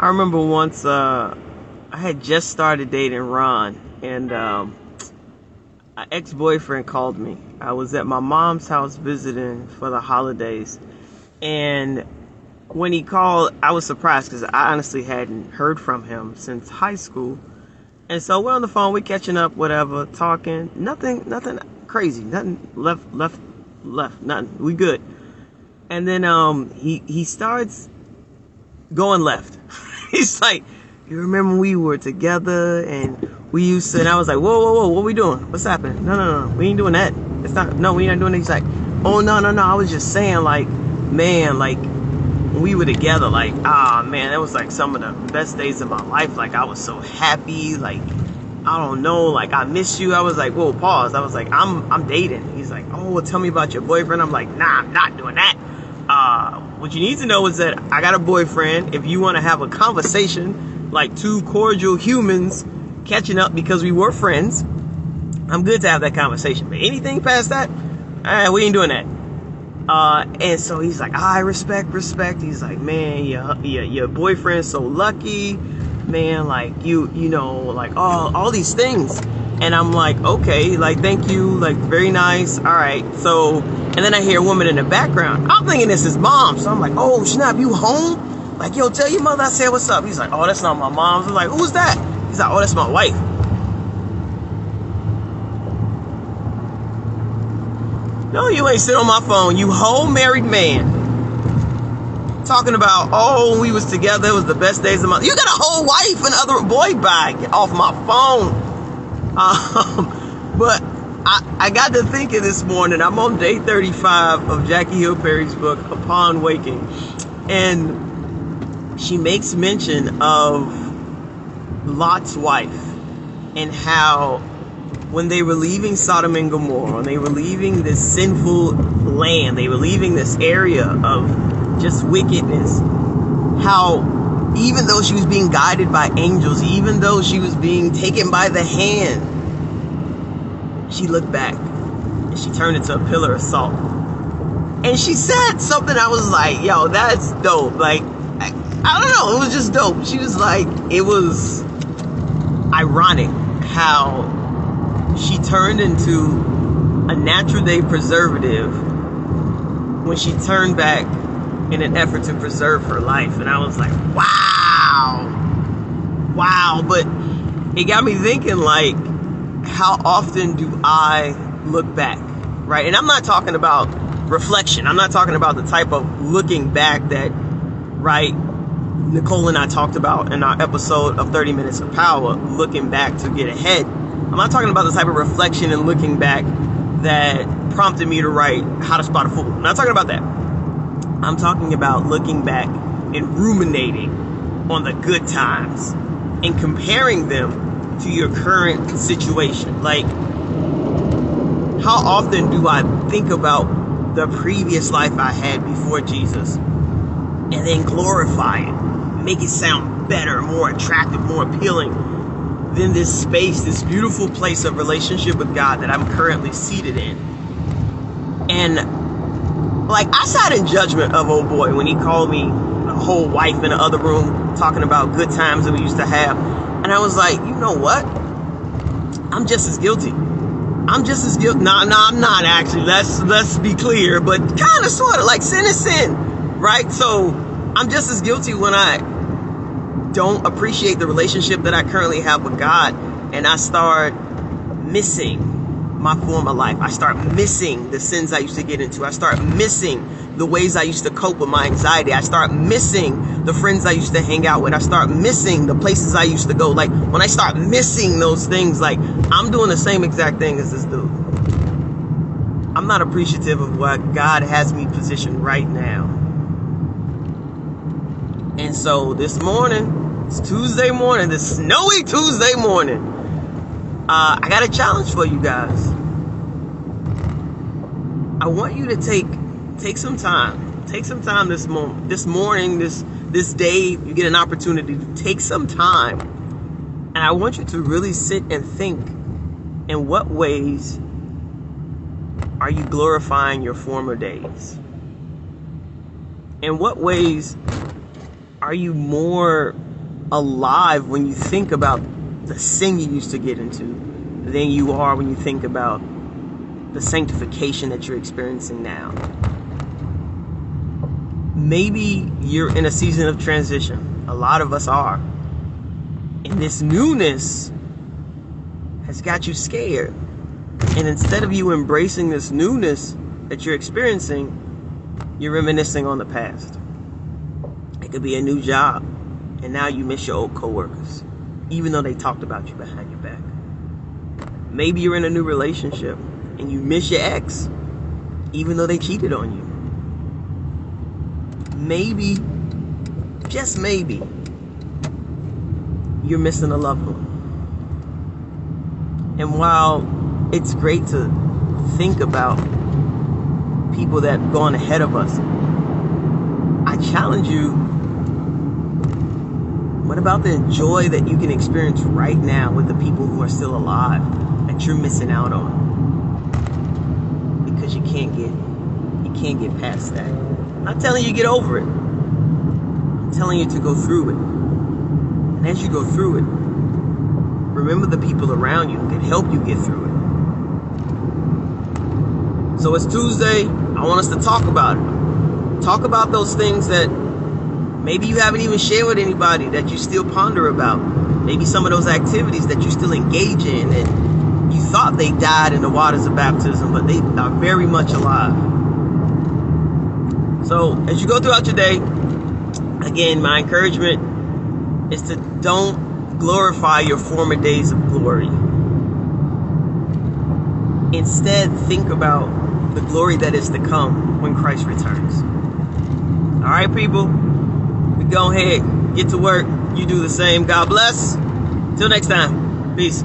I remember once I had just started dating Ron, and an ex-boyfriend called me. I was at my mom's house visiting for the holidays, and when he called, I was surprised because I honestly hadn't heard from him since high school. And so we're on the phone, we're catching up, whatever, talking. Nothing crazy, nothing left, nothing. We good. And then he starts going left. He's like, you remember we were together and we used to, and I was like, whoa, what we doing? What's happening? No, we ain't doing that. We ain't doing that. He's like, oh, no, I was just saying, like, man, like, when we were together, like, man, that was like some of the best days of my life. Like, I was so happy, like, I don't know, like, I miss you. I was like, whoa, pause. I was like, I'm dating. He's like, oh, well, tell me about your boyfriend. I'm like, nah, I'm not doing that. What you need to know is that I got a boyfriend. If you want to have a conversation, like two cordial humans catching up because we were friends, I'm good to have that conversation. But anything past that, we ain't doing that. And so he's like, I respect. He's like, man, your boyfriend's so lucky, man. Like you know, like all these things. And I'm like, okay, like, thank you, like, very nice. All right. So, and then I hear a woman in the background. I'm thinking this is mom. So I'm like, oh, snap, you home? Like, yo, tell your mother I said what's up. He's like, oh, that's not my mom. I'm like, who's that? He's like, oh, that's my wife. No, you ain't sit on my phone. You whole married man. Talking about, oh, we was together. It was the best days of my life. You got a whole wife and other boy by. Get off my phone. But I got to thinking this morning. I'm on day 35 of Jackie Hill Perry's book, Upon Waking. And she makes mention of Lot's wife and how when they were leaving Sodom and Gomorrah, when they were leaving this sinful land, they were leaving this area of just wickedness, how even though she was being guided by angels, even though she was being taken by the hand, she looked back and she turned into a pillar of salt. And she said something I was like, yo, that's dope. Like, I don't know, it was just dope. She was like, it was ironic how she turned into a natural day preservative when she turned back in an effort to preserve her life. And I was like, wow. But it got me thinking, like, how often do I look back, right? And I'm not talking about reflection. I'm not talking about the type of looking back that, right, Nicole and I talked about in our episode of 30 Minutes of Power, looking back to get ahead. I'm not talking about the type of reflection and looking back that prompted me to write How to Spot a Fool. I'm not talking about that. I'm talking about looking back and ruminating on the good times and comparing them to your current situation. Like, how often do I think about the previous life I had before Jesus and then glorify it, make it sound better, more attractive, more appealing than this space, this beautiful place of relationship with God that I'm currently seated in? And like, I sat in judgment of old boy when he called me a whole wife in the other room talking about good times that we used to have. And I was like, you know what? I'm just as guilty. I'm just as guilty. No, I'm not actually. Let's be clear, but kind of, sort of, like, sin is sin, right? So I'm just as guilty when I don't appreciate the relationship that I currently have with God, and I start missing my former life. I start missing the sins I used to get into. I start missing the ways I used to cope with my anxiety. I start missing the friends I used to hang out with. I start missing the places I used to go. Like, when I start missing those things, like, I'm doing the same exact thing as this dude. I'm not appreciative of what God has me positioned right now. And so this morning, it's Tuesday morning, this snowy Tuesday morning, I got a challenge for you guys. I want you to take some time. Take some time this morning, this day. You get an opportunity to take some time. And I want you to really sit and think, in what ways are you glorifying your former days? In what ways Are you more alive when you think about the sin you used to get into than you are when you think about the sanctification that you're experiencing now? Maybe you're in a season of transition. A lot of us are. And this newness has got you scared. And instead of you embracing this newness that you're experiencing, you're reminiscing on the past. It could be a new job, and now you miss your old coworkers, even though they talked about you behind your back. Maybe you're in a new relationship, and you miss your ex, even though they cheated on you. Maybe, just maybe, you're missing a loved one. And while it's great to think about people that have gone ahead of us, I challenge you, what about the joy that you can experience right now with the people who are still alive that you're missing out on? Because you can't get past that. I'm not telling you to get over it. I'm telling you to go through it. And as you go through it, remember the people around you who can help you get through it. So it's Tuesday. I want us to talk about it. Talk about those things that maybe you haven't even shared with anybody that you still ponder about. Maybe some of those activities that you still engage in and you thought they died in the waters of baptism, but they are very much alive. So as you go throughout your day, again, my encouragement is to don't glorify your former days of glory. Instead, think about the glory that is to come when Christ returns. All right, people, we go ahead, get to work. You do the same. God bless. Till next time. Peace.